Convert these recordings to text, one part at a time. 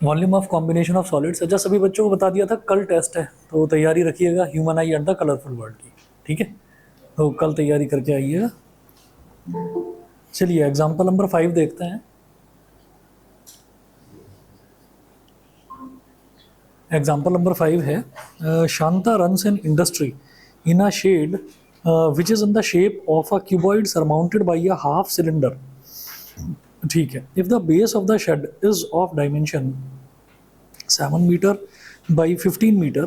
Volume of combination of solids. अच्छा, सभी बच्चों को बता दिया था, कल टेस्ट है तो तैयारी रखिएगा, human I at the colourful world की। ठीक है, तो कल तैयारी करके आइएगा। चलिए एग्जाम्पल नंबर 5 देखते हैं। एग्जाम्पल नंबर 5 है, Shanta runs an industry in a shed which is in the shape of a cuboid surmounted by a half cylinder. ठीक है, if the base of the shed is of dimension 7 meter by 15 meter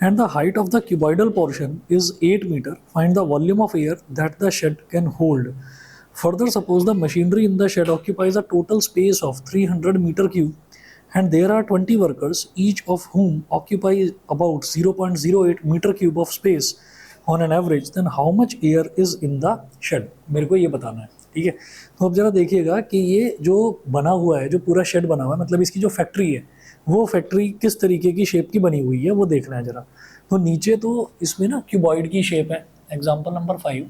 and the height of the cuboidal portion is 8 meter, find the volume of air that the shed can hold. Further, suppose the machinery in the shed occupies a total space of 300 meter cube and there are 20 workers, each of whom occupy about 0.08 meter cube of space on an average, then how much air is in the shed? मेरे को ये बताना है। ठीक है, तो अब जरा देखिएगा कि ये जो बना हुआ है, जो पूरा शेड बना हुआ है, मतलब इसकी जो फैक्ट्री है वो फैक्ट्री किस तरीके की शेप की बनी हुई है वो देखना है जरा। तो नीचे तो इसमें ना क्यूबॉइड की शेप है, एग्जाम्पल नंबर 5।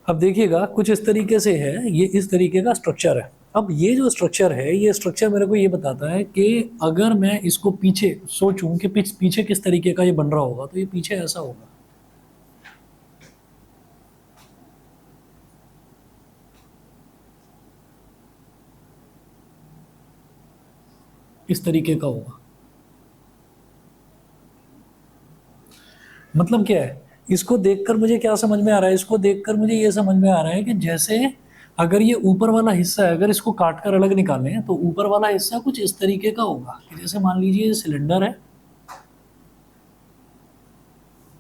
अब देखिएगा कुछ इस तरीके से है, ये इस तरीके का स्ट्रक्चर है। अब ये जो स्ट्रक्चर है, ये स्ट्रक्चर मेरे को ये बताता है कि अगर मैं इसको पीछे सोचूं कि पीछे किस तरीके का ये बन रहा होगा, तो ये पीछे ऐसा होगा, इस तरीके का होगा। मतलब क्या है, इसको देखकर मुझे क्या समझ में आ रहा है, इसको देखकर मुझे ये समझ में आ रहा है कि जैसे अगर ये ऊपर वाला हिस्सा है, अगर इसको काट कर अलग निकालें तो ऊपर वाला हिस्सा कुछ इस तरीके का होगा कि जैसे मान लीजिए ये सिलेंडर है,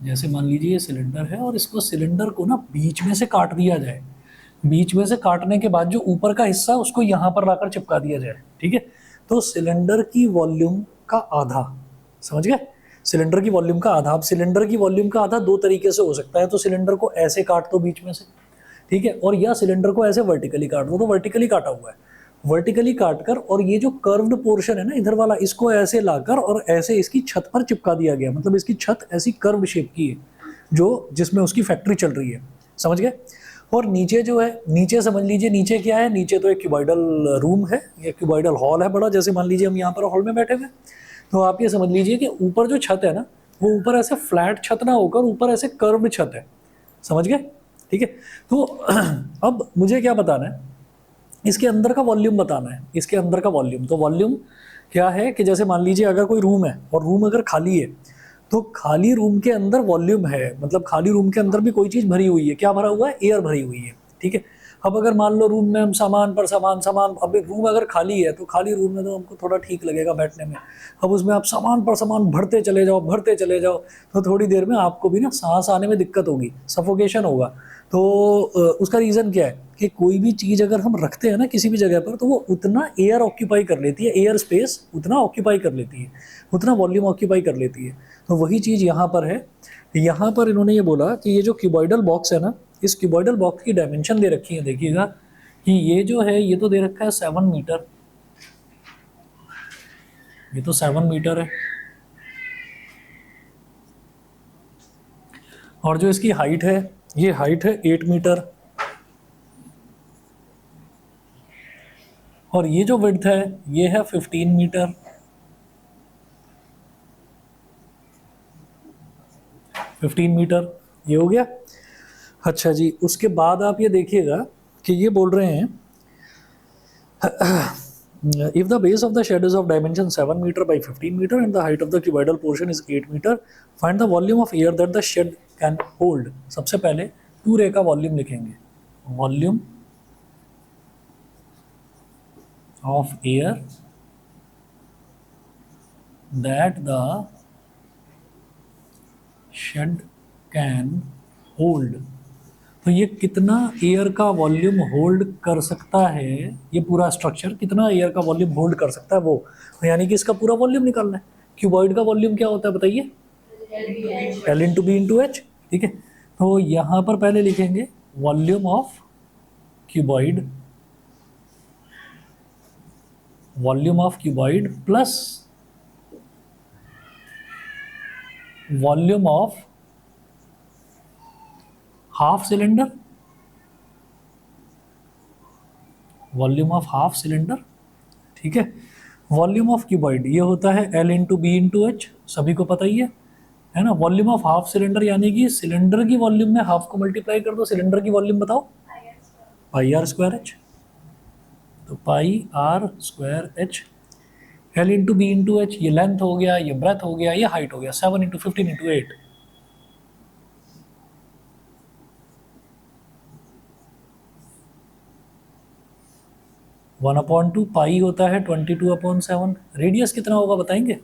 जैसे मान लीजिए ये सिलेंडर है और इसको सिलेंडर को ना बीच में से काट दिया जाए। बीच में से काटने के बाद जो ऊपर का हिस्सा उसको यहाँ पर लाकर चिपका दिया जाए। ठीक है, तो सिलेंडर की वॉल्यूम का आधा, समझ गए, सिलेंडर की वॉल्यूम का आधा। अब सिलेंडर की वॉल्यूम का आधा दो तरीके से हो सकता है, तो सिलेंडर को ऐसे काट दो बीच में से, ठीक है, और या सिलेंडर को ऐसे वर्टिकली काट दो। तो वर्टिकली काटा हुआ है, वर्टिकली काटकर और ये जो कर्व्ड पोर्शन है ना इधर वाला, इसको ऐसे लाकर और ऐसे इसकी छत पर चिपका दिया गया। मतलब इसकी छत ऐसी कर्व्ड शेप की है जो जिसमें उसकी फैक्ट्री चल रही है, समझ गए। और नीचे जो है, नीचे समझ लीजिए नीचे क्या है, नीचे तो एक क्यूबॉइडल रूम है, या क्यूबॉइडल हॉल है बड़ा। जैसे मान लीजिए हम यहाँ पर हॉल में बैठे हुए, तो आप ये समझ लीजिए कि ऊपर जो छत है ना, वो ऊपर ऐसे फ्लैट छत ना होकर ऊपर ऐसे कर्व्ड छत है, समझ गए। ठीक है, तो अब मुझे क्या बताना है, इसके अंदर का वॉल्यूम बताना है, इसके अंदर का वॉल्यूम। तो वॉल्यूम क्या है कि जैसे मान लीजिए अगर कोई रूम है और रूम अगर खाली है, तो खाली रूम के अंदर वॉल्यूम है, मतलब खाली रूम के अंदर भी कोई चीज़ भरी हुई है। क्या भरा हुआ है? एयर भरी हुई है। ठीक है, अब अगर मान लो रूम में हम सामान पर सामान, अब रूम अगर खाली है तो खाली रूम में तो हमको थोड़ा ठीक लगेगा बैठने में। अब उसमें आप सामान पर सामान भरते चले जाओ, भरते चले जाओ, तो थोड़ी देर में आपको भी ना सांस आने में दिक्कत होगी, सफोकेशन होगा। तो उसका रीज़न क्या है कि कोई भी चीज़ अगर हम रखते हैं ना किसी भी जगह पर, तो वो उतना एयर ऑक्यूपाई कर लेती है, एयर स्पेस उतना ऑक्यूपाई कर लेती है, उतना वॉल्यूम ऑक्यूपाई कर लेती है। तो वही चीज़ यहाँ पर है। यहाँ पर इन्होंने ये बोला कि ये जो क्यूबॉइडल बॉक्स है ना, इस क्यूबॉइडल बॉक्स की डायमेंशन दे रखी है, देखिएगा कि ये जो है ये तो दे रखा है 7 मीटर, ये तो 7 मीटर है, और जो इसकी हाइट है, ये हाइट है 8 मीटर, और ये जो विड्थ है ये है 15 मीटर, 15 मीटर, ये हो गया। अच्छा जी, उसके बाद आप ये देखिएगा कि ये बोल रहे हैं if the base of the shed is of dimension 7 meter by 15 meter and the height of the cuboidal portion is 8 meter, find the volume of air that the shed can hold, सबसे पहले पूरे का volume लिखेंगे, volume of air that the shed can hold. तो ये कितना air का volume hold कर सकता है, ये पूरा स्ट्रक्चर कितना एयर का वॉल्यूम होल्ड कर सकता है वो, तो यानी कि इसका पूरा वॉल्यूम निकालना है। क्यूबॉइड का वॉल्यूम क्या होता है बताइए, L into B into H, ठीक है। तो यहाँ पर पहले लिखेंगे volume of cuboid, volume of cuboid plus volume of half cylinder, volume of half cylinder, ठीक है। वॉल्यूम ऑफ क्यूबॉइड ये होता है L into B into H, सभी को पता ही है ना। वॉल्यूम ऑफ हाफ सिलेंडर यानी कि सिलेंडर की वॉल्यूम में हाफ को मल्टीप्लाई कर दो, सिलेंडर की वॉल्यूम बताओ, पाई आर स्क्वायर एच, तो pi are square H. L into B into H, ये लेंथ हो गया, ये ब्रेथ हो गया, ये हाइट हो गया, 7 into 15 into 8, one upon two, pi होता है 22/7। रेडियस कितना होगा बताएंगे,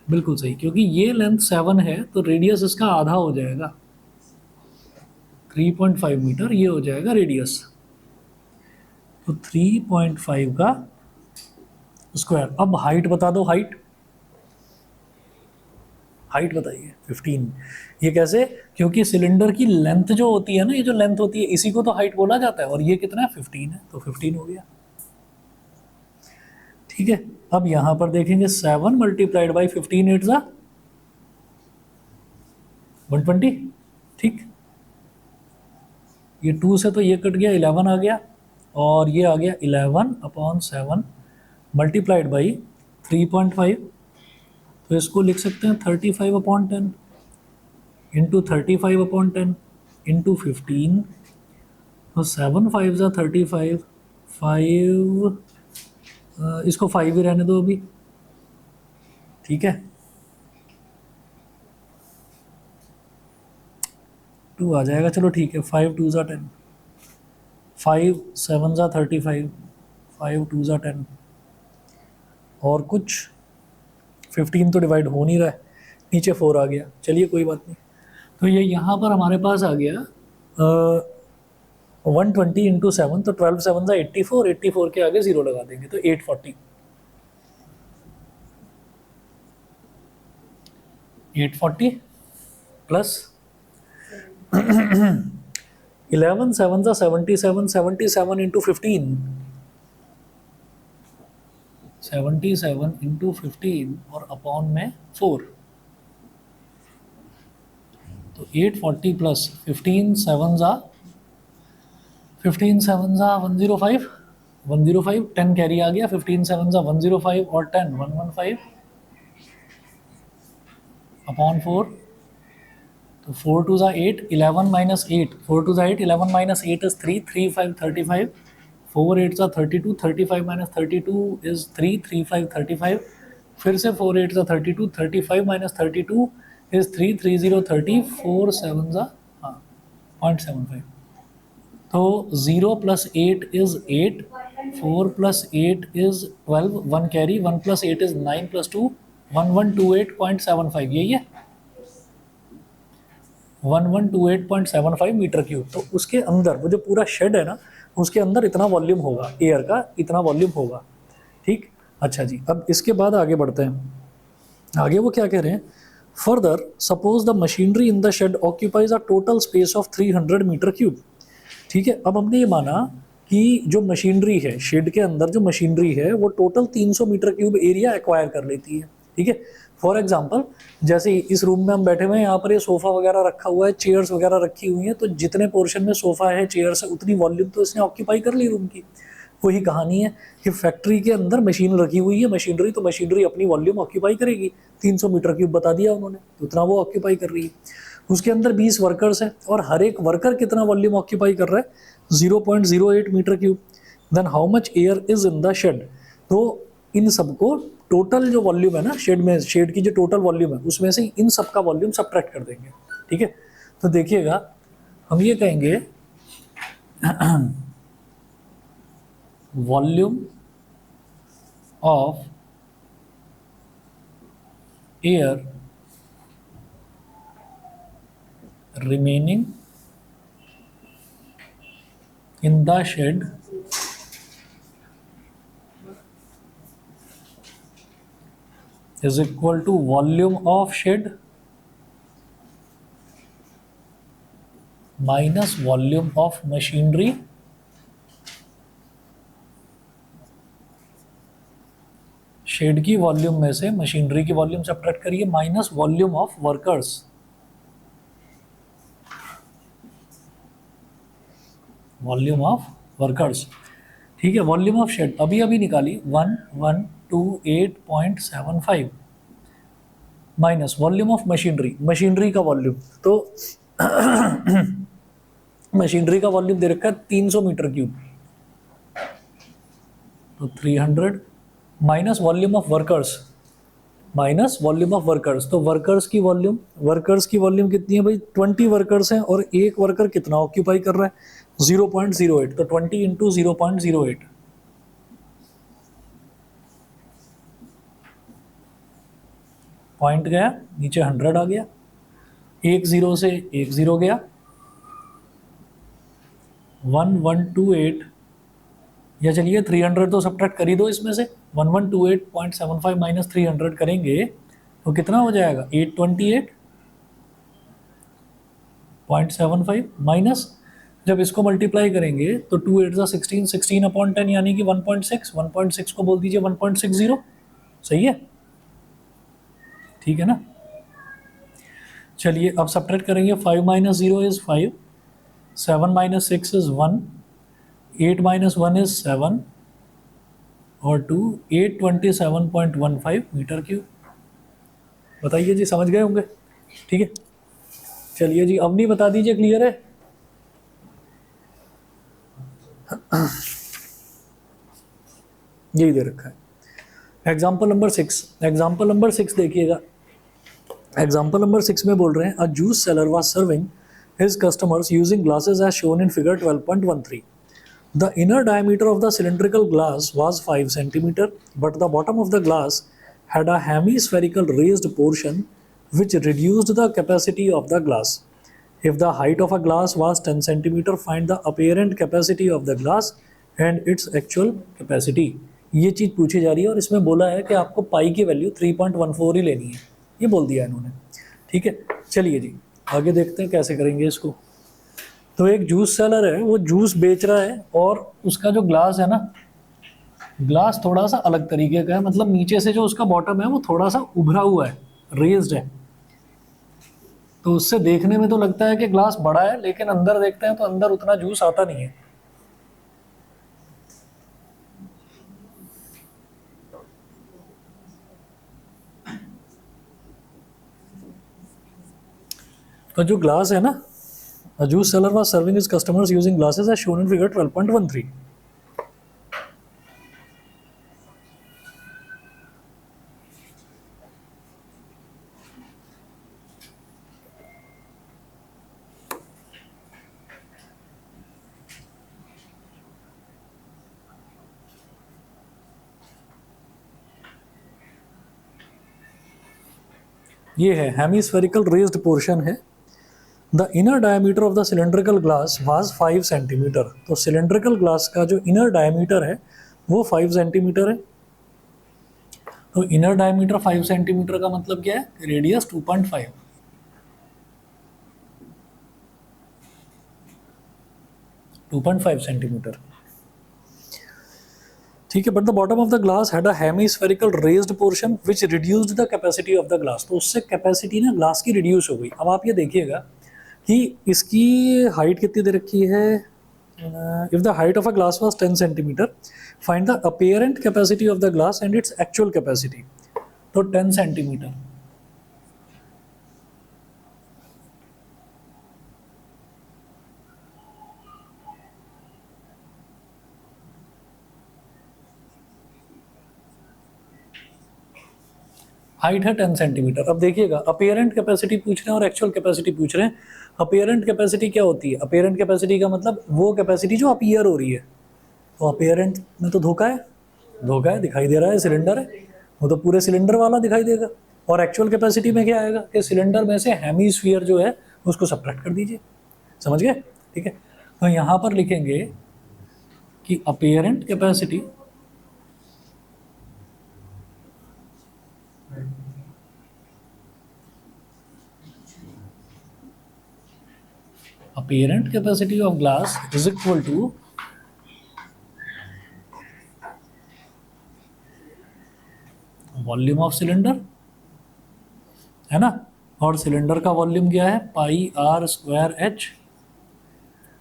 बिल्कुल सही, क्योंकि ये लेंथ 7 है तो रेडियस इसका आधा हो जाएगा, 3.5 मीटर ये हो जाएगा रेडियस। तो 3.5 का स्क्वायर। अब हाइट बता दो, हाइट हाइट बताइए 15। ये कैसे, क्योंकि सिलेंडर की लेंथ जो होती है ना, ये जो लेंथ होती है इसी को तो हाइट बोला जाता है, और ये कितना है 15 है, तो 15 हो गया, ठीक है। अब यहां पर देखेंगे 7 मल्टीप्लाइड बाई 15 8 ज़ा 120, ठीक। ये 2 से तो ये कट गया, 11 आ गया, और ये आ गया 11/7 मल्टीप्लाइड बाई 3.5, तो इसको लिख सकते हैं 35/10 इंटू 35/10 इंटू 15, तो 7 5 ज़ा 35, 5 इसको 5 ही रहने दो अभी, ठीक है। 2 आ जाएगा, चलो ठीक है, 5 2 ज़ा 10, 5 7 ज़ा 35, 5 2 ज़ा 10, और कुछ 15 तो डिवाइड हो नहीं रहा है, नीचे 4 आ गया, चलिए कोई बात नहीं। तो ये यहाँ पर हमारे पास आ गया 120 इंटू 7, तो 12 7 ज़ा 84, 84 के आगे 0 लगा देंगे तो 840, 840 प्लस 11 7 ज़ा 77, 77 इंटू 15, 77 इंटू 15 और अपॉन में 4, तो 840 प्लस 15 7 ज़ा 105, 105, 10 कैरी आ गया, 15 7 ज़ा 105 और 10 115 अपॉन 4, तो 4 2 ज़ा 8, 11 माइनस 8, 4 2 ज़ा 8, 11 माइनस 8 इज 3, 3 5 35, 4 8 ज़ा 32, 35 माइनस 32 इज 3, 3 5 35, फिर से 4 8 ज़ा 32, 35 माइनस 32 इज 3, 3 0 30, 4 7 ज़ा 0.75, तो 0 plus 8 is 8, 4 plus 8 is 12, 1 carry, 1 plus 8 is 9 plus 2, 1128.75, यही है 1128.75 मीटर क्यूब। तो उसके अंदर वो जो पूरा शेड है ना, उसके अंदर इतना वॉल्यूम होगा, एयर का इतना वॉल्यूम होगा, ठीक। अच्छा जी, अब इसके बाद आगे बढ़ते हैं। आगे वो क्या कह रहे हैं, further suppose the machinery in the shed occupies a total space of 300 metre cube, ठीक है। अब हमने ये माना कि जो मशीनरी है, शेड के अंदर जो मशीनरी है वो total 300 metre cube area acquire कर लेती है, ठीक है। फॉर एग्जांपल, जैसे इस रूम में हम बैठे हुए हैं, यहाँ पर ये सोफ़ा वगैरह रखा हुआ है, चेयर्स वगैरह रखी हुई हैं, तो जितने पोर्शन में सोफ़ा है, चेयर्स है, उतनी वॉल्यूम तो इसने ऑक्यूपाई कर ली रूम की। वही कहानी है कि फैक्ट्री के अंदर मशीन रखी हुई है, मशीनरी, तो मशीनरी अपनी वॉल्यूम ऑक्यूपाई करेगी, 300 मीटर क्यूब बता दिया उन्होंने, तो उतना वो ऑक्यूपाई कर रही है। उसके अंदर 20 वर्कर्स हैं और हर एक वर्कर कितना वॉल्यूम ऑक्यूपाई कर रहा है, 0.08 metre cube. Then how much air is in the shed, तो इन सबको टोटल जो वॉल्यूम है ना शेड में, शेड की जो टोटल वॉल्यूम है उसमें से इन सब का वॉल्यूम सब्ट्रैक्ट कर देंगे, ठीक है, तो देखिएगा हम ये कहेंगे volume of air remaining in the shed is equal to volume of shed minus volume of machinery shed की वॉल्यूम में से मशीनरी की वॉल्यूम सब्ट्रैक्ट करिए minus volume of workers, volume of workers. ठीक है, वॉल्यूम ऑफ शेड अभी अभी निकाली 1128.75 minus volume of machinery, machinery का वॉल्यूम तो मशीनरी का वॉल्यूम दे रखा है 300 मीटर क्यूब, तो 300 minus volume of workers, minus volume of workers, तो वर्कर्स की वॉल्यूम, वर्कर्स की वॉल्यूम कितनी है भाई, 20 वर्कर्स हैं और एक वर्कर कितना ऑक्यूपाई कर रहा है 0.08, तो 20 इंटू 0.08, पॉइंट गया नीचे 100 आ गया, एक जीरो से एक जीरो गया, 1128 या चलिए 300 तो सब्ट्रैक्ट कर ही दो इसमें से, 1128.75 माइनस 300 करेंगे तो कितना हो जाएगा 828.75 माइनस, जब इसको मल्टीप्लाई करेंगे तो 2 8 16, 16/10 यानी कि 1.6, 1.6 को बोल दीजिए 1.60, सही है, ठीक है ना। चलिए अब सब्ट्रैक्ट करेंगे, 5 minus 0 is 5, 7 minus 6 is 1, 8 minus 1 is 7 और 2 827.15 मीटर क्यूब। बताइए जी, समझ गए होंगे, ठीक है। चलिए जी, अब नहीं बता दीजिए, क्लियर है। यही दे रखा है। एग्जाम्पल नंबर 6, एग्जाम्पल नंबर 6 देखिएगा, एग्जाम्पल नंबर 6 में बोल रहे हैं a juice seller was serving his customers using glasses as shown in figure 12.13. The inner diameter of the cylindrical glass was 5 centimeter, but the bottom of the glass had a hemispherical raised portion which reduced the capacity of the glass. If the height of a glass was 10 centimeter, find the apparent capacity of the glass and its actual capacity. ये चीज़ पूछी जा रही है और इसमें बोला है कि आपको पाई की वैल्यू 3.14 ही लेनी है, ये बोल दिया इन्होंने, ठीक है। चलिए जी आगे देखते हैं कैसे करेंगे इसको। तो एक जूस सेलर है, वो जूस बेच रहा है और उसका जो ग्लास है ना, ग्लास थोड़ा सा अलग तरीके का है, मतलब नीचे से जो उसका बॉटम है वो थोड़ा सा उभरा हुआ है, रेज्ड है, तो उससे देखने में तो लगता है कि ग्लास बड़ा है, लेकिन अंदर देखते हैं तो अंदर उतना जूस आता नहीं है। तो जो ग्लास है ना, a juice seller was serving his customers using glasses as shown in figure 12.13. ये है हेमिस्फेरिकल रेज्ड पोर्शन है। The inner diameter of the cylindrical glass was 5 centimetre, तो सिलेंड्रिकल ग्लास का जो इनर डायमीटर है वो 5 सेंटीमीटर है। तो इनर डायमीटर 5 सेंटीमीटर का मतलब क्या है, रेडियस 2.5, 2.5 सेंटीमीटर, ठीक है। But the bottom of the glass had a hemispherical raised portion which reduced the capacity of the glass, तो उससे कैपेसिटी ना ग्लास की रिड्यूस हो गई। अब आप ये देखिएगा कि इसकी हाइट कितनी दे रखी है, if the height of a glass was 10 centimetre, find the apparent capacity of the glass and its actual capacity, तो 10 सेंटीमीटर, हाइट है 10 सेंटीमीटर। अब देखिएगा, अपीयरेंट कैपेसिटी पूछ रहे हैं और एक्चुअल कैपेसिटी पूछ रहे हैं। अपीयरेंट कैपेसिटी क्या होती है? अपीयरेंट कैपेसिटी का मतलब वो कैपेसिटी जो अपीयर हो रही है। तो अपीयरेंट में तो धोखा है, धोखा है, दिखाई दे रहा है सिलेंडर है, वो तो पूरे सिलेंडर वाला दिखाई देगा। और एक्चुअल कैपेसिटी में क्या आएगा कि सिलेंडर में से हेमीस्फीयर जो है उसको सब्ट्रैक्ट कर दीजिए। समझ गए? ठीक है, तो यहाँ पर लिखेंगे कि apparent capacity apparent capacity of glass is equal to volume of cylinder, है ना। और सिलेंडर का वॉल्यूम क्या है? Pi are square h.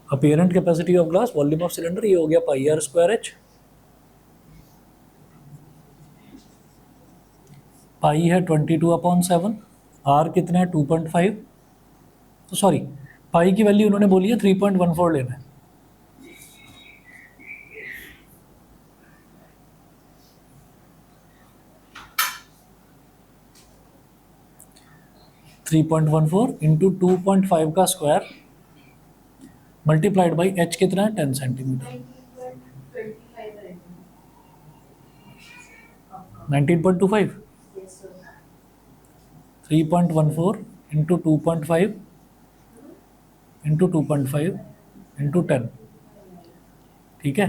Apparent capacity of glass, volume of cylinder, ये हो गया pi are square h. Pi है 22/7, आर कितना है 2.5, तो सॉरी पाई की वैल्यू उन्होंने बोली है 3.14 लेना है। Three point one four into 2.5 का स्क्वायर मल्टीप्लाइड बाई एच कितना है 10 सेंटीमीटर। 19.25, 3.14 इंटू 2.5 इंटू 2.5 इंटू 10, ठीक है।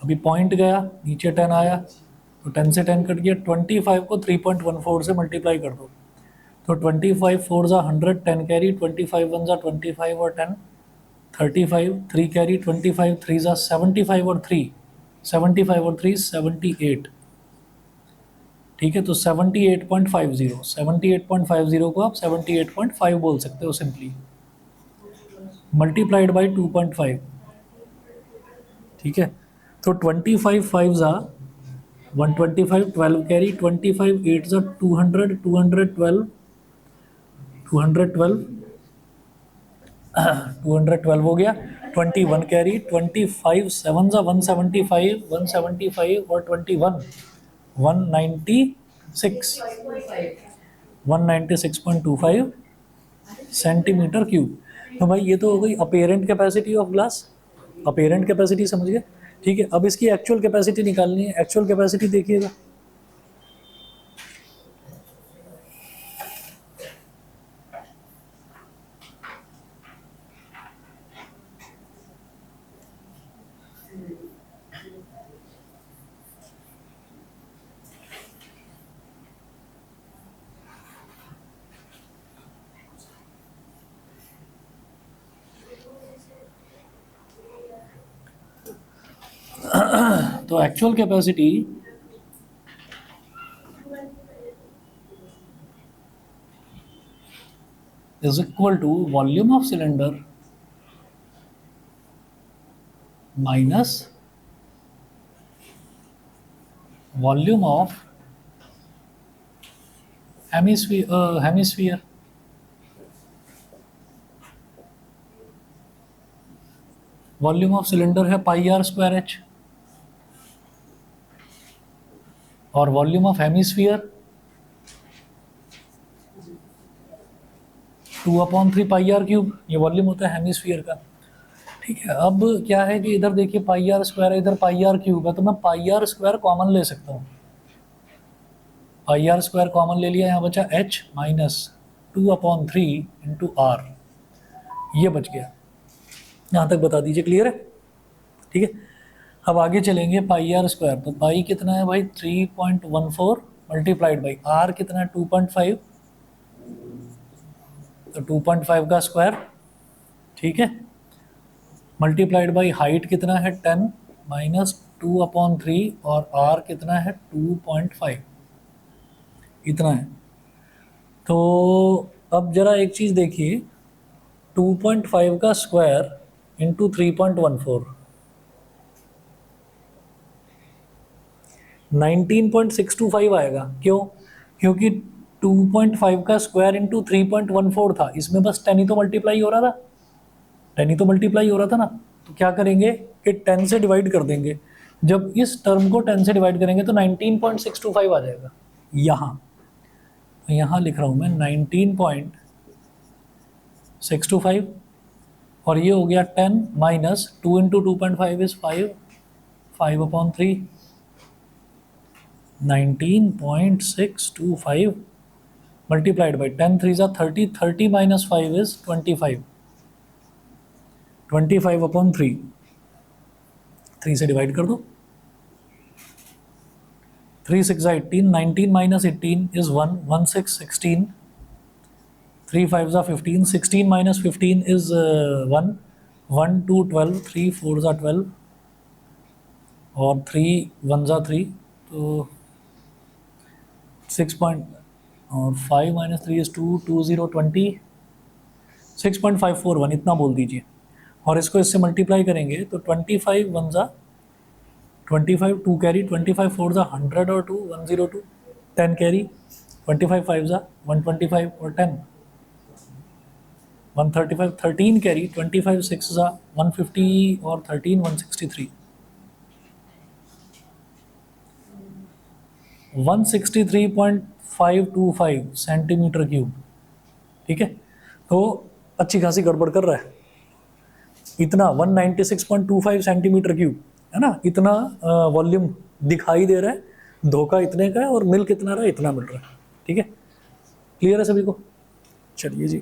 अभी पॉइंट गया नीचे 10 आया, तो 10 से 10 कट गया, 25 को 3.14 से मल्टीप्लाई कर दो, तो 25 4 ज़ा 100, 10 कैरी, 25 1 ज़ा 25 और 10 35, 3 कैरी, 25 3 ज़ा 75 और 3 75 और 3 78, ठीक है। तो 78.50, 78.50 को आप 78.5 बोल सकते हो सिंपली, मल्टीप्लाइड बाई 2.5, ठीक है। तो 25 5 ज़ा 125, 12 कैरी, 25 8 ज़ा 200, 212 212 हो गया, 21 कैरी, 25 7 ज़ा 175, 175 और 21 196, 196.25 सेंटीमीटर क्यूब। तो भाई ये तो हो गई apparent capacity of glass, apparent capacity समझ गए, ठीक है। अब इसकी एक्चुअल कैपेसिटी निकालनी है। एक्चुअल कैपेसिटी देखिएगा, तो actual capacity is equal to volume of cylinder minus volume of hemisphere, volume of cylinder है पाई आर स्क्वायर एच, और volume of hemisphere 2/3 pi R cube, ये वॉल्यूम होता है हेमिस्फीयर का, ठीक है। अब क्या है कि इधर देखिए पाई आर स्क्वायर है, इधर पाई आर क्यूब है, तो मैं पाई आर स्क्वायर कॉमन ले सकता हूँ। पाई आर स्क्वायर कॉमन ले लिया, यहाँ बचा एच माइनस 2/3 इंटू आर, ये बच गया। यहाँ तक बता दीजिए, क्लियर है, ठीक है। अब आगे चलेंगे, पाई आर स्क्वायर, तो पाई कितना है भाई 3.14 मल्टीप्लाइड बाई आर कितना है 2.5, तो 2.5 का स्क्वायर, ठीक है, मल्टीप्लाइड बाई हाइट कितना है 10 माइनस 2/3 और आर कितना है 2.5, इतना है। तो अब जरा एक चीज़ देखिए, 2.5 का स्क्वायर इंटू 3.14, 19.625 आएगा। क्यों? क्योंकि 2.5 का स्क्वायर इंटू 3.14 था, इसमें बस 10 ही तो मल्टीप्लाई हो रहा था, 10 ही तो मल्टीप्लाई हो रहा था ना। तो क्या करेंगे कि 10 से डिवाइड कर देंगे, जब इस टर्म को 10 से डिवाइड करेंगे तो 19.625 आ जाएगा, यहाँ लिख रहा हूँ मैं 19.625, और ये हो गया 10 minus 2 into 2.5 is 5, 5/3, 19.625 multiplied by 10 3 जा 30, 30 माइनस 5 इज 25, 25/3, 3 से डिवाइड कर दो, 3 6 18, 19 माइनस 18 इज 1, 1 6 16, 3 5 जा 15, 16 माइनस 15 इज 1, 1 2 12, 3 4 जा 12, और 3 1 जा 3, तो 6 पॉइंट, और 5 माइनस 3 इज 2, 2 0 20, 6.541 इतना बोल दीजिए, और इसको इससे मल्टीप्लाई करेंगे तो 25 1 जा 25, 2 कैरी, 25 4 जा 100 और 2 102, 10 कैरी, 25 5 जा 125 और 10 135, 13 कैरी, 25 6 जा 150 और 13 163, 163.525 सेंटीमीटर क्यूब। ठीक है, तो अच्छी खासी गड़बड़ कर रहा है, इतना 196.25 सेंटीमीटर क्यूब है ना, इतना वॉल्यूम दिखाई दे रहा है, धोखा इतने का है और मिल कितना रहा है, इतना मिल रहा है। ठीक है, क्लियर है सभी को? चलिए जी,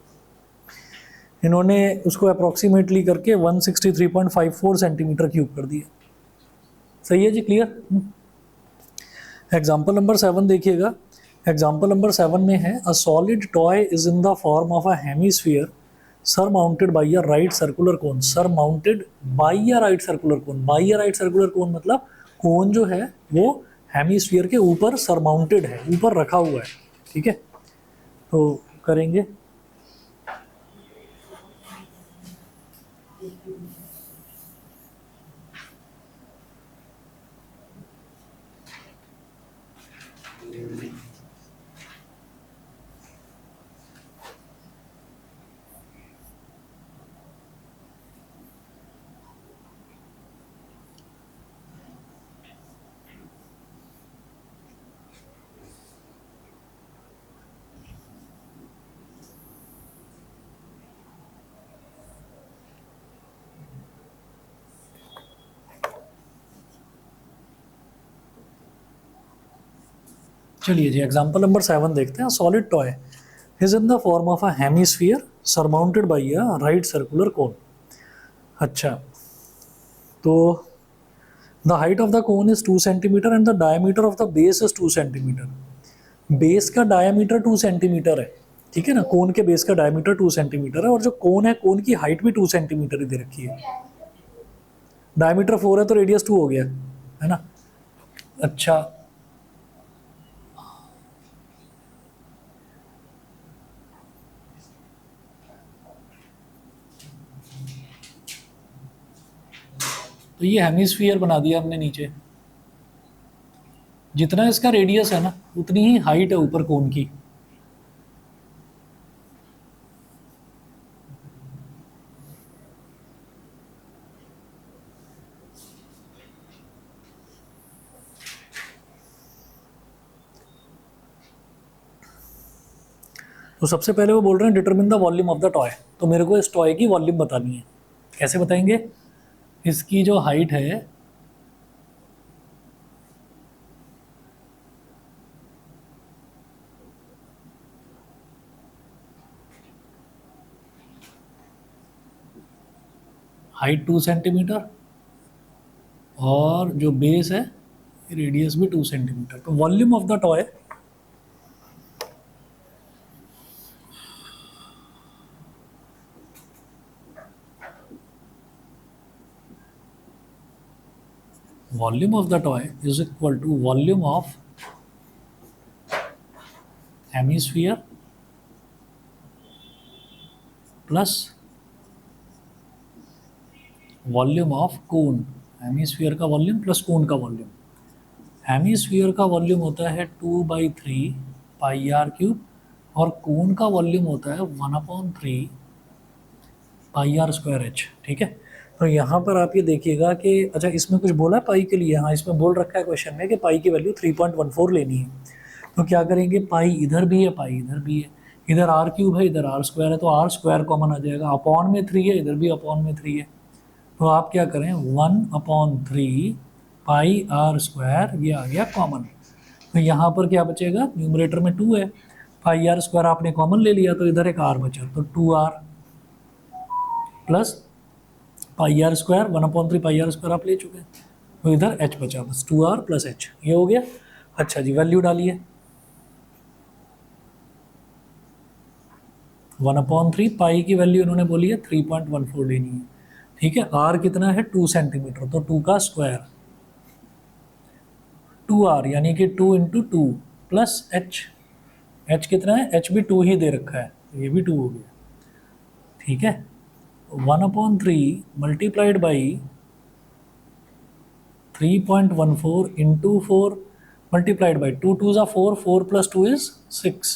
इन्होंने उसको अप्रॉक्सीमेटली करके 163.54 सेंटीमीटर क्यूब कर दिया। सही है जी, क्लियर? एग्जाम्पल नंबर 7 देखिएगा। एग्जाम्पल नंबर 7 में है a solid toy is in the form of a hemisphere surmounted by a right circular cone, surmounted by a right circular cone, by a right circular cone मतलब कोन जो है वो hemisphere के ऊपर surmounted है, ऊपर रखा हुआ है। ठीक है, तो करेंगे, चलिए जी, एग्जाम्पल नंबर 7 देखते हैं। Solid toy is in the form of a hemisphere surmounted by a right circular cone. अच्छा, तो the height of the cone is 2 centimetre and the diameter of the base is 2 centimetre. Base का diameter 2 centimetre है, ठीक है ना, कोन के base का diameter 2 centimetre है, और जो कोन है, कोन की हाइट भी 2 सेंटीमीटर ही दे रखी है। डायमीटर 4 है तो रेडियस 2 हो गया, है ना। अच्छा, तो ये हेमिस्फीयर बना दिया हमने नीचे, जितना इसका रेडियस है ना उतनी ही हाइट है ऊपर कोन की। तो सबसे पहले वो बोल रहे हैं determine the volume of the toy, तो मेरे को इस टॉय की वॉल्यूम बतानी है। कैसे बताएंगे? इसकी जो हाइट है हाइट 2 सेंटीमीटर और जो बेस है रेडियस भी 2 सेंटीमीटर, तो volume of the toy volume of the toy is equal to volume of hemisphere plus volume of cone. Hemisphere का वॉल्यूम प्लस कोन का वॉल्यूम। हेमीस्फीयर का वॉल्यूम होता है 2/3 पाई आर क्यूब, और कोन का वॉल्यूम होता है 1/3 पाई आर स्क्वायर एच। ठीक है, तो यहाँ पर आप ये देखिएगा कि अच्छा, इसमें कुछ बोला है पाई के लिए? हाँ, इसमें बोल रखा है क्वेश्चन में कि पाई की वैल्यू 3.14 लेनी है। तो क्या करेंगे, पाई इधर भी है, पाई इधर भी है, इधर आर क्यूब है, इधर आर स्क्वायर है, तो आर स्क्वायर कॉमन आ जाएगा, अपॉन में 3 है, इधर भी अपॉन में 3 है, तो आप क्या करें, 1/3 पाई आर स्क्वायर, ये आ गया कॉमन। तो यहाँ पर क्या बचेगा, न्यूमरेटर में 2 है, पाई आर स्क्वायर आपने कॉमन ले लिया तो इधर एक आर बचा, तो 2r plus pi are square, 1/3 pi are square आप ले चुके हैं, तो इधर h बचा, बस 2r प्लस h, ये हो गया। अच्छा जी, वैल्यू डालिए, 1/3 पाई की वैल्यू इन्होंने बोली है 3.14 लेनी है, ठीक है। आर कितना है, 2 सेंटीमीटर, तो 2 का स्क्वायर, 2r यानी कि 2 इंटू 2 प्लस h कितना है, h भी 2 ही दे रखा है, तो ये भी 2 हो गया, ठीक है। 1/3 multiplied by 3.14 into 4 multiplied by 2 2 ज़ा 4, 4 प्लस 2 इज़ 6,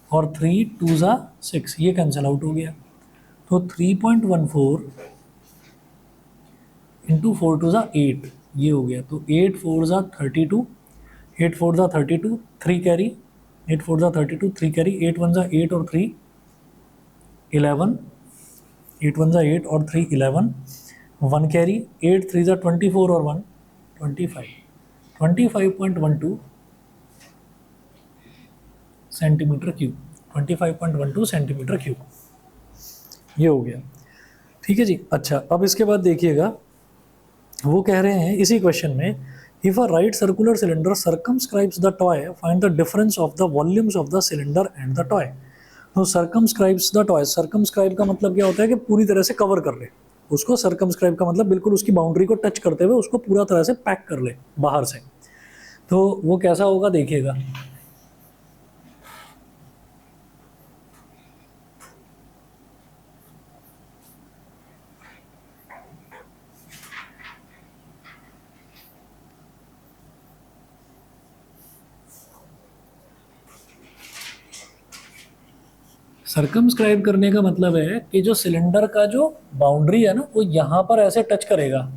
और 3 2 ज़ा 6, ये कैंसिल आउट हो गया, तो 3.14 इंटू 4 2 ज़ा 8, ये हो गया, तो 8 4 ज़ा 32, 8 4 ज़ा 32, 3 कैरी, 8 4 ज़ा 32, 3 कैरी, 8 1 ज़ा 8 और 3 11, 8 1 ज़ा 8 और 3 11, 1 कैरी, 8 3 ज़ा 24 और 1 25, 25.12 सेंटीमीटर क्यूब, 25.12 सेंटीमीटर क्यूब, ये हो गया, ठीक है जी। अच्छा, अब इसके बाद देखिएगा, वो कह रहे हैं इसी क्वेश्चन में, if a right circular cylinder circumscribes the toy, find the difference of the volumes of the cylinder and the toy. तो सर्कमस्क्राइब्स द टॉय, सर्कमस्क्राइब का मतलब क्या होता है कि पूरी तरह से कवर कर ले उसको, सर्कमस्क्राइब का मतलब बिल्कुल उसकी बाउंड्री को टच करते हुए उसको पूरा तरह से पैक कर ले बाहर से, तो वो कैसा होगा देखिएगा। सर्कमस्क्राइब करने का मतलब है कि जो सिलेंडर का जो बाउंड्री है ना, वो यहां पर ऐसे टच करेगा,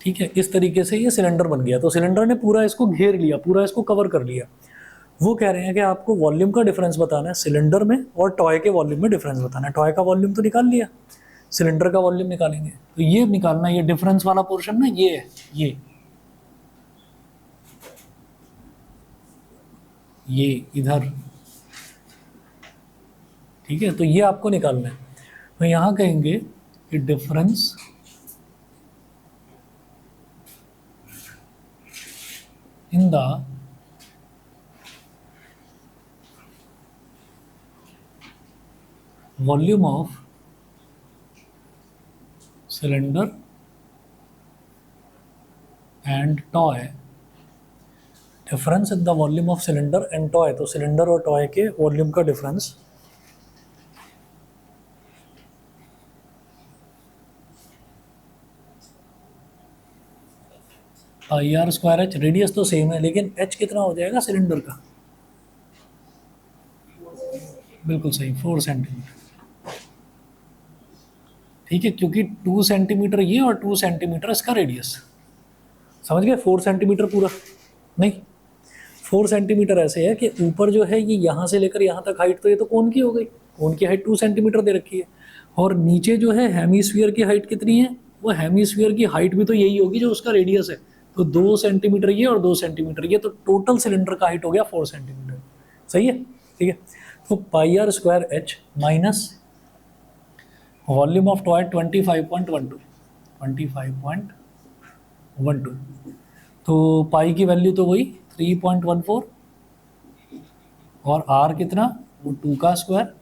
ठीक है। इस तरीके से ये सिलेंडर बन गया, तो सिलेंडर ने पूरा इसको घेर लिया, पूरा इसको कवर कर लिया। वो कह रहे हैं कि आपको वॉल्यूम का डिफरेंस बताना है सिलेंडर में और टॉय के वॉल्यूम में डिफरेंस बताना है। टॉय का वॉल्यूम तो निकाल लिया, सिलेंडर का वॉल्यूम निकालेंगे, तो ये निकालना, ये डिफरेंस वाला पोर्शन ना, ये है, ये इधर, ठीक है, तो ये आपको निकालना है। तो यहां कहेंगे कि difference in the volume of cylinder and toy, difference in the volume of cylinder and toy, तो सिलेंडर और टॉय के वॉल्यूम का difference pi are square h, radius तो सेम है लेकिन एच कितना हो जाएगा सिलेंडर का, बिल्कुल सही, 4 सेंटीमीटर, ठीक है, क्योंकि 2 सेंटीमीटर ये और 2 सेंटीमीटर इसका रेडियस, समझ गए। 4 सेंटीमीटर पूरा नहीं, 4 सेंटीमीटर ऐसे है कि ऊपर जो है ये यहाँ से लेकर यहाँ तक हाइट, तो ये तो कोन की हो गई, कोन की हाइट 2 सेंटीमीटर दे रखी है, और नीचे जो है हेमीस्फीयर की हाइट कितनी है, वो हेमीस्फीयर की हाइट भी तो यही होगी जो उसका रेडियस है, तो 2 सेंटीमीटर ये और 2 सेंटीमीटर ये, तो टोटल सिलेंडर का हाइट हो गया 4 सेंटीमीटर, सही है, ठीक है। तो pi are square h minus volume of toy 25.12, तो पाई की वैल्यू तो वही 3.14, और आर कितना, वो 2 का स्क्वायर,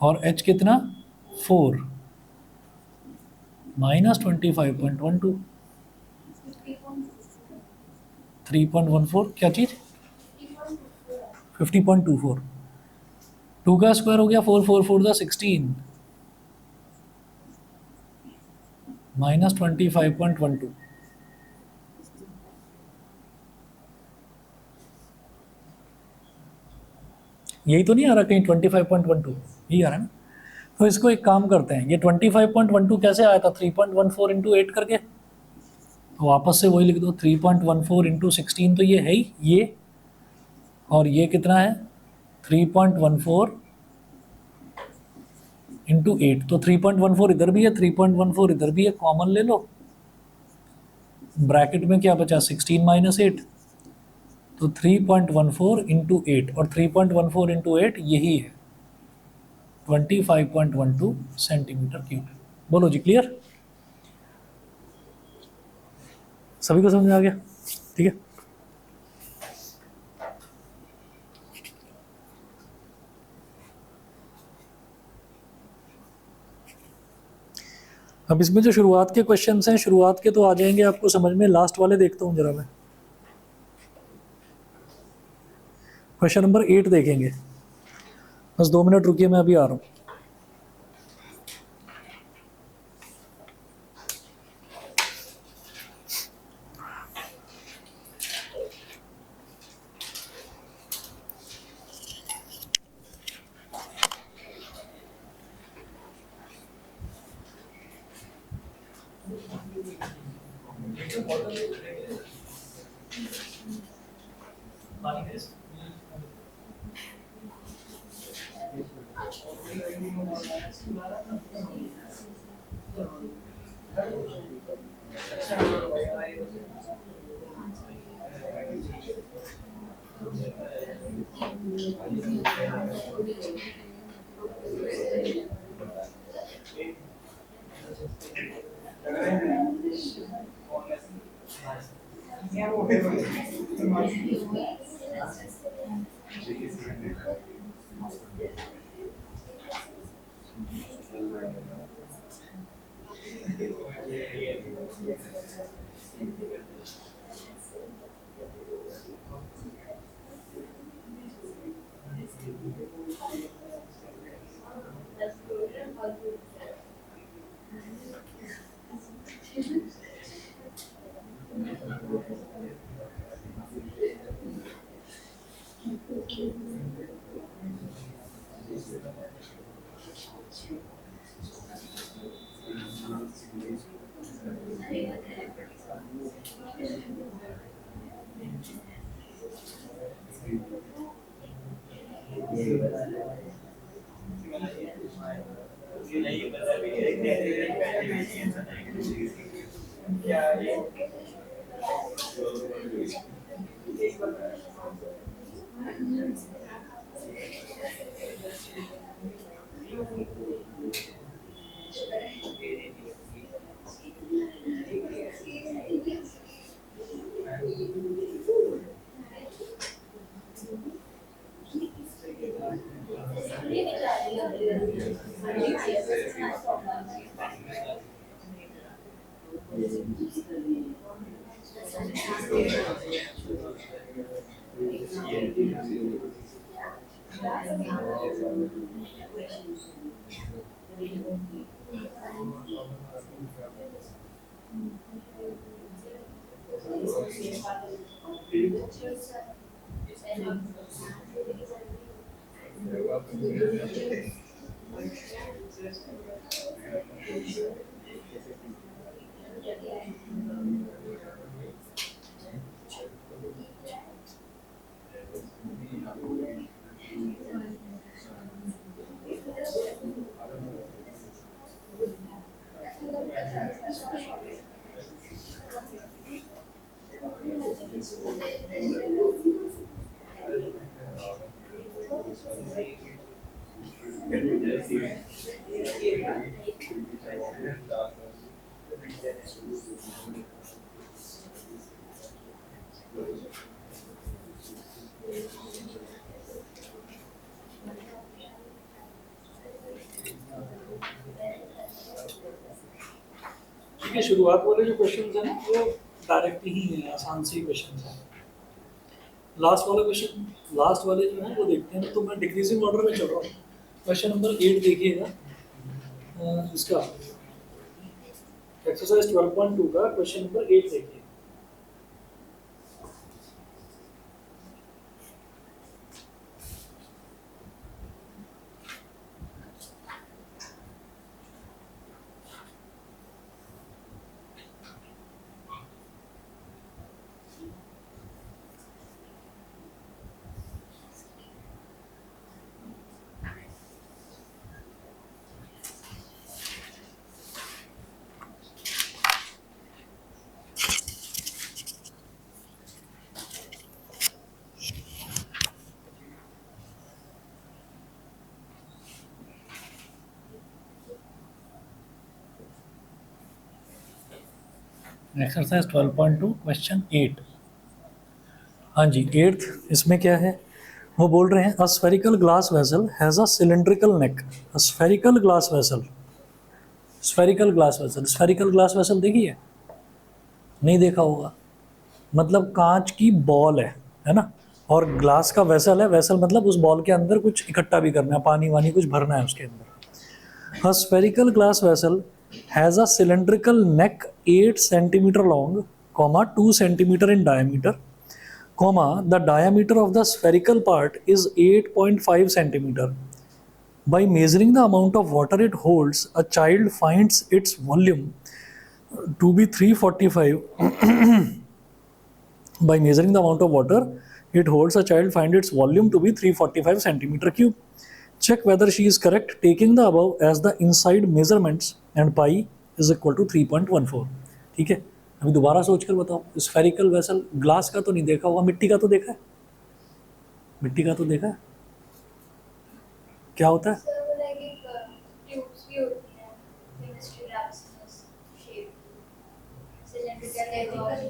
और एच कितना 4 माइनस 25.12, 3.14 क्या चीज़, 50.24, 2 का स्क्वायर हो गया 4 4 4 दा 16 माइनस 25.12, यही तो नहीं आ रहा कहीं 25.12, यही आ रहा है ना। तो इसको एक काम करते हैं, ये 25.12 कैसे आया था, 3.14 इंटू 8 करके, तो वापस से वही लिख दो, 3.14 इंटू 16 तो ये है ही ये, और ये कितना है 3.14 इंटू 8, तो 3.14 इधर भी है, 3.14 इधर भी है, कॉमन ले लो, ब्रैकेट में क्या बचा 16 माइनस 8, तो 3.14 इंटू 8, और 3.14 इंटू 8 यही है 25.12 सेंटीमीटर क्यूब। बोलो जी, क्लियर, सभी को समझ आ गया, ठीक है। अब इसमें जो शुरुआत के क्वेश्चंस हैं, शुरुआत के तो आ जाएंगे आपको समझ में, लास्ट वाले देखता हूँ जरा मैं। क्वेश्चन नंबर 8 देखेंगे, बस 2 मिनट रुकिए, मैं अभी आ रहा हूँ। ठीक है, शुरुआत वाले जो क्वेश्चन है ना वो डायरेक्ट ही है, आसान से क्वेश्चन है। लास्ट वाला क्वेश्चन, लास्ट वाले जो है वो देखते हैं, तो मैं डिक्रीजिंग ऑर्डर में चल रहा हूँ। क्वेश्चन नंबर 8 देखिएगा, इसका एक्सरसाइज 12.2 का क्वेश्चन नंबर 8 देखिए। Exercise 12.2 question 8। हाँ जी, एट्थ इसमें क्या है, वो बोल रहे हैं a spherical glass vessel has a cylindrical neck. A spherical glass vessel, spherical glass vessel, spherical glass vessel देखी है? नहीं देखा होगा। मतलब कांच की बॉल है ना, और ग्लास का वेसल है। वेसल मतलब उस बॉल के अंदर कुछ इकट्ठा भी करना है, पानी वानी कुछ भरना है उसके अंदर। A spherical glass vessel has a cylindrical neck 8 centimetre long, comma 2 centimetre in diameter, comma the diameter of the spherical part is 8.5 centimeter. By measuring the amount of water it holds, a child finds its volume to be 345. By measuring the amount of water it holds, a child finds its volume to be 345 centimeter cube. Check whether she is correct taking the above as the inside measurements and pi is equal to 3.14. ठीक है, अभी दोबारा सोच कर बताओ। Spherical vessel, glass का तो नहीं देखा होगा, मिट्टी का तो देखा है? मिट्टी का तो देखा है, क्या होता है?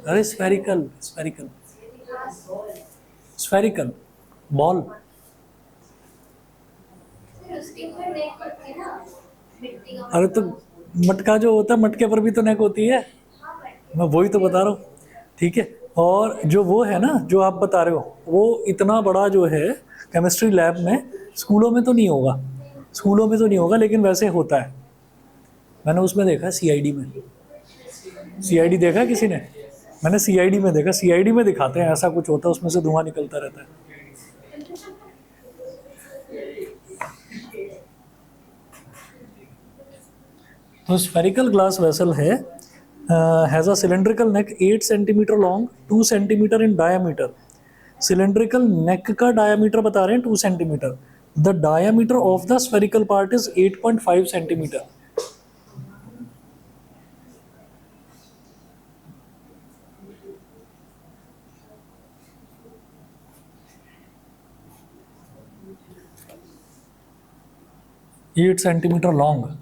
अरे स्फेरिकल, स्फेरिकल, स्फेरिकल बॉल। अरे तो मटका जो होता है, मटके पर भी तो नेक होती है, मैं वही तो बता रहा हूँ। ठीक है, और जो वो है ना, जो आप बता रहे हो, वो इतना बड़ा जो है केमिस्ट्री लैब में, स्कूलों में तो नहीं होगा, स्कूलों में तो नहीं होगा, लेकिन वैसे होता है। मैंने उसमें देखा, सीआईडी में। सीआईडी देखा किसी ने? मैंने सीआईडी में देखा, सीआईडी में दिखाते हैं ऐसा कुछ होता है, उसमें से धुआं निकलता रहता है। तो स्फेरिकल ग्लास वेसल है, has a cylindrical neck 8 centimetre long, 2 centimetre in diameter. Cylindrical neck का डायामीटर बता रहे हैं 2 centimetre. The diameter of the spherical part is 8.5 centimetre. 8 centimetre long.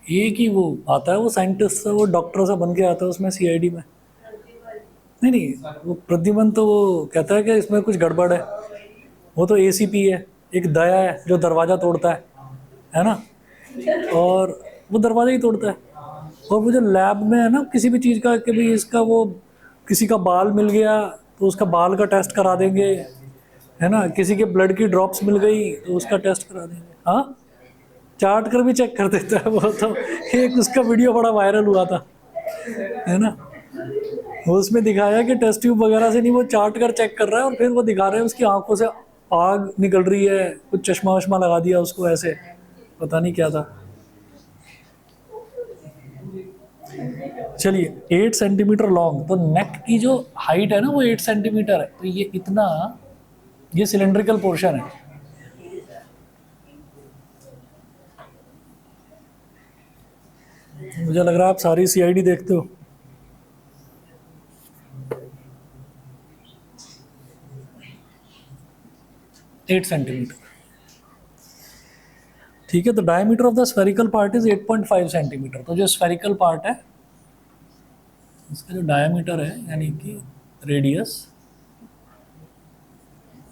एक ही वो आता है, वो साइंटिस्ट सा, वो डॉक्टर सा बन के आता है उसमें सीआईडी में। नहीं नहीं, वो प्रद्युमन तो वो कहता है कि इसमें कुछ गड़बड़ है। वो तो एसीपी है, एक दया है जो दरवाज़ा तोड़ता है ना, और वो दरवाज़ा ही तोड़ता है। और वो जो लैब में है ना, किसी भी चीज़ का, कि भाई इसका वो, किसी का बाल मिल गया तो उसका बाल का टेस्ट करा देंगे, है ना, किसी के ब्लड की ड्रॉप्स मिल गई तो उसका टेस्ट करा देंगे। हाँ, चाट कर भी चेक कर देता है वो तो। एक उसका वीडियो बड़ा वायरल हुआ था, है ना, वो उसमें दिखाया कि टेस्ट ट्यूब वगैरह से नहीं, वो चाट कर चेक कर रहा है, और फिर वो दिखा रहे हैं उसकी आंखों से आग निकल रही है, कुछ चश्मा वश्मा लगा दिया उसको ऐसे, पता नहीं क्या था। चलिए, 8 सेंटीमीटर लॉन्ग, तो नेक की जो हाइट है ना वो 8 सेंटीमीटर है, तो ये इतना, ये सिलेंड्रिकल पोर्शन है। मुझे लग रहा है आप सारी सीआईडी देखते हो। 8 सेंटीमीटर, ठीक है। तो diameter of the spherical part is 8.5 centimetre. तो जो स्फेरिकल पार्ट है इसका जो डायमीटर है, यानी कि रेडियस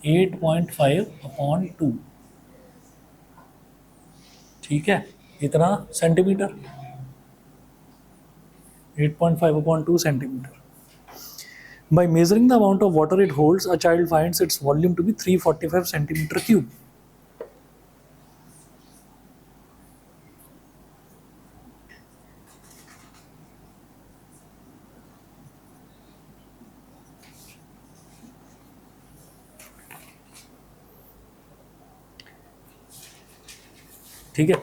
8.5/2, ठीक है, इतना centimetre, 8.5/2 centimetre. By measuring the amount of water it holds, a child finds its volume to be 345 centimeter cube. ठीक है।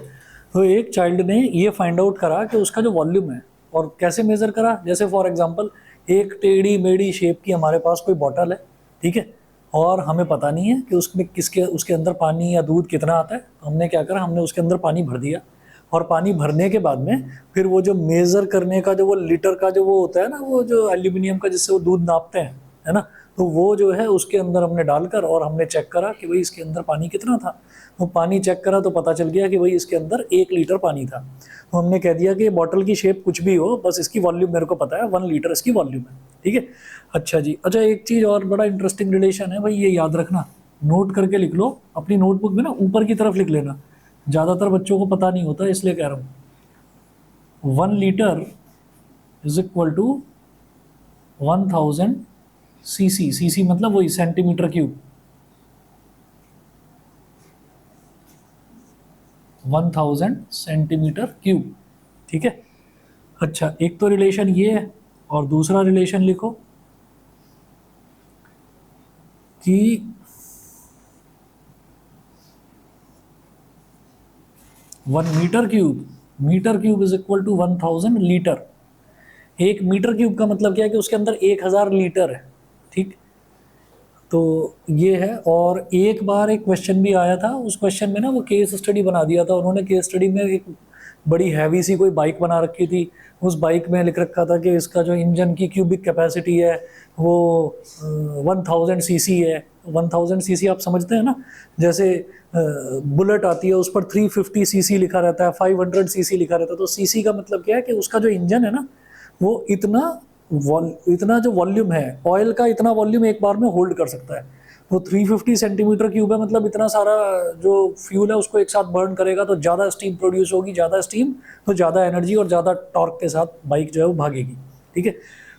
तो एक चाइल्ड ने ये फाइंड आउट करा कि उसका जो वॉल्यूम है, और कैसे मेज़र करा, जैसे फॉर एग्जांपल एक टेढ़ी मेढ़ी शेप की हमारे पास कोई बॉटल है, ठीक है, और हमें पता नहीं है कि उसमें उसके अंदर पानी या दूध कितना आता है। तो हमने क्या करा, हमने उसके अंदर पानी भर दिया, और पानी भरने के बाद में फिर वो जो मेज़र करने का जो वो लीटर का जो वो होता है ना, वो जो एल्यूमिनियम का जिससे वो दूध नापते हैं, है ना, तो वो जो है उसके अंदर हमने डालकर और हमने चेक करा कि भाई इसके अंदर पानी कितना था। तो पानी चेक करा तो पता चल गया कि भाई इसके अंदर 1 लीटर पानी था। तो हमने कह दिया कि बॉटल की शेप कुछ भी हो, बस इसकी वॉल्यूम मेरे को पता है, 1 लीटर इसकी वॉल्यूम है, ठीक है। अच्छा जी, अच्छा एक चीज़ और बड़ा इंटरेस्टिंग रिलेशन है भाई, ये याद रखना, नोट करके लिख लो अपनी नोटबुक में ना, ऊपर की तरफ लिख लेना, ज़्यादातर बच्चों को पता नहीं होता इसलिए कह रहा हूँ। 1 litre is equal to 1000 cc, CC मतलब वही सेंटीमीटर क्यूब, 1000 सेंटीमीटर क्यूब, ठीक है। अच्छा, एक तो रिलेशन ये है, और दूसरा रिलेशन लिखो कि 1 metre cube is equal to 1000 litre. 1 metre cube का मतलब क्या है कि उसके अंदर 1000 लीटर है, ठीक। तो ये है, और एक बार एक क्वेश्चन भी आया था, उस क्वेश्चन में ना वो केस स्टडी बना दिया था उन्होंने। केस स्टडी में एक बड़ी हैवी सी कोई बाइक बना रखी थी, उस बाइक में लिख रखा था कि इसका जो इंजन की क्यूबिक कैपेसिटी है वो 1000 सीसी है। 1000 सीसी आप समझते हैं ना, जैसे बुलेट आती है उस पर 350 सीसी लिखा रहता है, 500 सीसी लिखा रहता है। तो सीसी का मतलब क्या है कि उसका जो इंजन है ना, वो इतना जो वॉल्यूम है ऑयल का, इतना वॉल्यूम एक बार में होल्ड कर सकता है। तो 350 सेंटीमीटर क्यूब है, मतलब इतना सारा जो फ्यूल है उसको एक साथ बर्न करेगा, तो ज़्यादा स्टीम प्रोड्यूस होगी, ज़्यादा स्टीम तो ज़्यादा एनर्जी और ज़्यादा टॉर्क के साथ बाइक जो है वो भागेगी, ठीक है।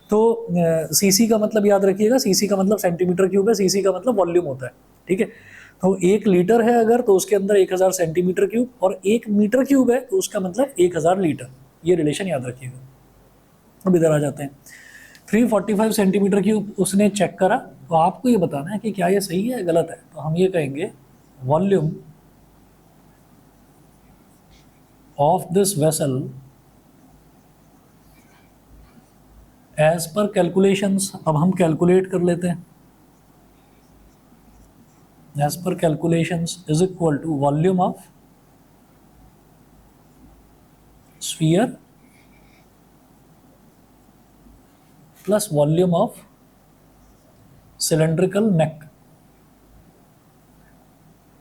तो सीसी का मतलब याद रखिएगा, सीसी का मतलब सेंटीमीटर क्यूब है, सीसी का मतलब वॉल्यूम होता है, ठीक है। तो 1 लीटर है अगर, तो उसके अंदर 1000 सेंटीमीटर क्यूब, और 1 मीटर क्यूब है तो उसका मतलब 1000 लीटर। ये रिलेशन याद रखिएगा। अब इधर आ जाते हैं, 345 सेंटीमीटर क्यूब उसने चेक करा। तो आपको ये बताना है कि क्या ये सही है गलत है। तो हम ये कहेंगे volume of this vessel as per calculations. अब हम कैलकुलेट कर लेते हैं, as per calculations is equal to volume of sphere plus volume of cylindrical neck.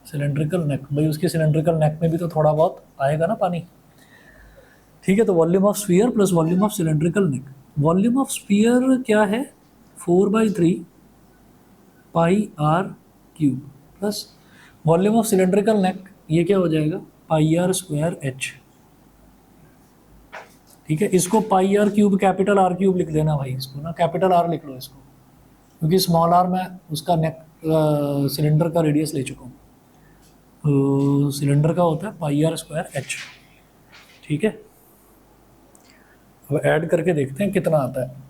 Cylindrical neck, भाई उसकी सिलेंड्रिकल नेक में भी तो थोड़ा बहुत आएगा ना पानी, ठीक है। तो volume of sphere plus volume of cylindrical neck. Volume of sphere क्या है, 4/3 pi r cube, plus volume of cylindrical neck, ये क्या हो जाएगा, πr²h, ठीक है। इसको πr³ कैपिटल R³ लिख देना भाई, इसको ना कैपिटल R लिख लो इसको, क्योंकि स्मॉल r मैं उसका नेक सिलेंडर का रेडियस ले चुका हूँ। तो सिलेंडर का होता है πr²h, ठीक है। अब ऐड करके देखते हैं कितना आता है।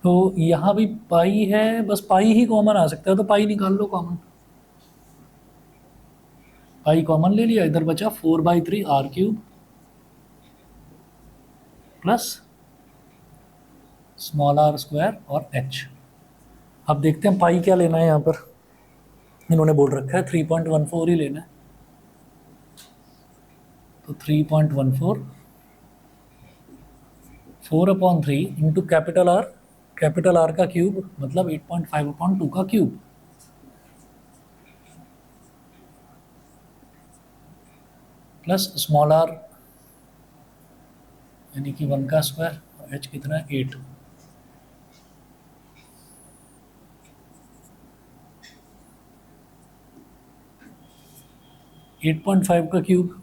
तो यहाँ भी पाई है, बस पाई ही कॉमन आ सकता है, तो पाई निकाल लो कॉमन। पाई कॉमन ले लिया, इधर बचा 4/3 r³ प्लस स्मॉल r² और h। अब देखते हैं पाई क्या लेना है, यहाँ पर इन्होंने बोल रखा है 3.14 ही लेना है। तो 3.14 4/3 इंटू कैपिटल आर का क्यूब मतलब 8.5/2 का क्यूब, प्लस स्मॉल आर यानी कि 1 का स्क्वायर, और एच कितना है 8। एट पॉइंट फाइव का क्यूब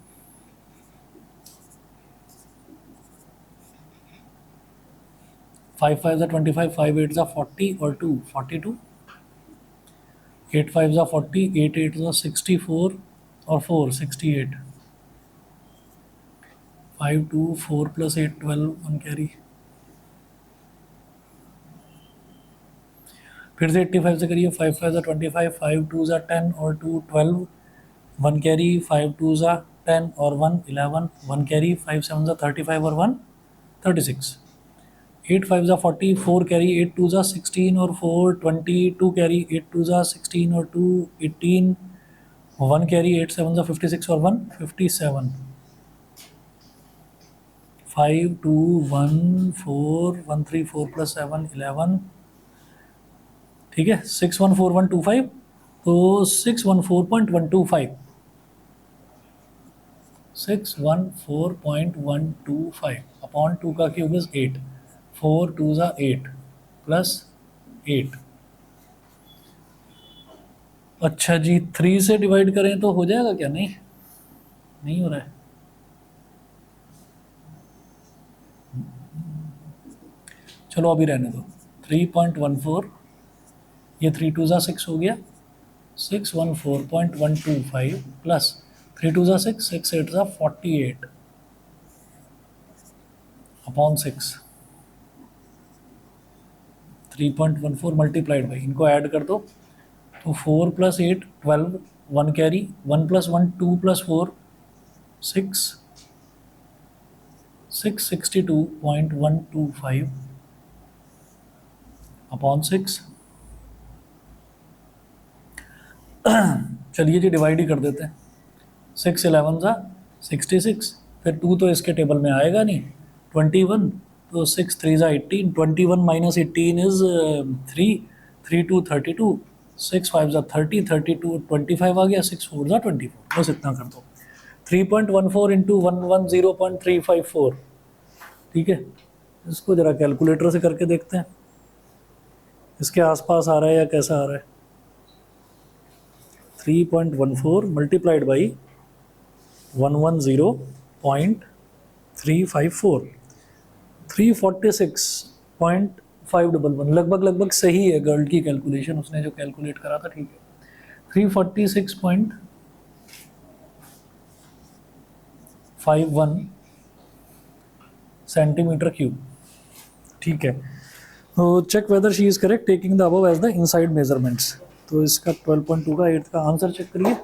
5 5 ज़ा 25, 5 8 ज़ा 40 और 2 42, 8 5 ज़ा 40, 8 8 ज़ा 64 और 4 68, 5 2 4 प्लस 8 12 1 कैरी। फिर से 85 से करिए, 5 5 ज़ा 25, 5 2 ज़ा 10 और 2 12 1 कैरी, 5 2 ज़ा 10 और 1 11 1 कैरी, 5 7 ज़ा 35 और 1 36, 8 5 ज़ा 40 4 कैरी, 8 2 ज़ा 16 और 4 22 कैरी, 8 2 ज़ा 16 और 2 18 1 कैरी, 8 7 ज़ा 56 और 1 57, 5 2 1 4 1 3 4 प्लस 7 11, ठीक है, 614125, तो 614125, 614125 अपॉन 2 का क्यूब इज 8, 4 2 ज़ा 8 प्लस 8। अच्छा जी, 3 से डिवाइड करें तो हो जाएगा क्या? नहीं, नहीं हो रहा है। चलो अभी रहने दो। 3.14, ये 3 2 ज़ा 6 हो गया, 614.125 प्लस 3 2 ज़ा 6, 6 8 ज़ा 48 अपॉन 6, 3.14 मल्टीप्लाइड बाई, इनको ऐड कर दो तो 4 plus 8 12, 1 carry, 1 plus 1 2 plus 4 6, 662.125 upon 6। चलिए जी डिवाइड ही कर देते हैं। 6 11 ज़ा 66, फिर 2 तो इसके टेबल में आएगा नहीं, 21, तो 6 3 ज़ा 18, 21 माइनस 18 इज़ 3, 3 2 32, 6 5 ज़ा 30, 32 25 आ गया, 6 4 ज़ा 24, बस इतना कर दो। 3.14 इंटू 110.354, ठीक है। इसको ज़रा कैलकुलेटर से करके देखते हैं, इसके आसपास आ रहा है या कैसा आ रहा है। 3.14 मल्टीप्लाइड बाई 110.354, 346.511, लगभग सही है। गर्ल की कैलकुलेशन, उसने जो कैलकुलेट करा था ठीक है। 346.51 सेंटीमीटर क्यूब, ठीक है। तो check whether she is correct taking the above edge the inside measurements. तो इसका 12.2 का 8 का आंसर चेक करिए।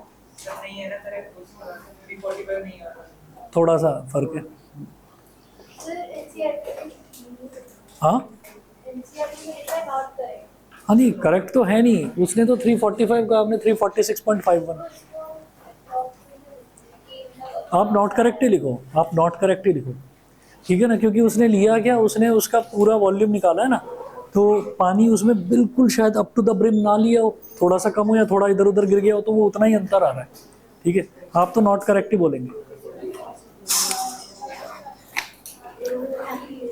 थोड़ा सा फर्क है। हाँ हाँ, नहीं करेक्ट तो है नहीं, उसने तो 345 का, आपने 346.51। आप नॉट करेक्ट ही लिखो, आप नॉट करेक्ट ही लिखो, ठीक है ना, क्योंकि उसने लिया क्या, उसने उसका पूरा वॉल्यूम निकाला है ना, तो पानी उसमें बिल्कुल शायद अप टू द ब्रिम ना लिया हो, थोड़ा सा कम हो या थोड़ा इधर उधर गिर गया हो, तो वो उतना ही अंतर आ रहा है, ठीक है। आप तो नॉट करेक्ट ही बोलेंगे,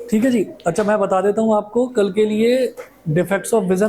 ठीक है जी। अच्छा मैं बता देता हूँ आपको कल के लिए डिफेक्ट्स ऑफ विजन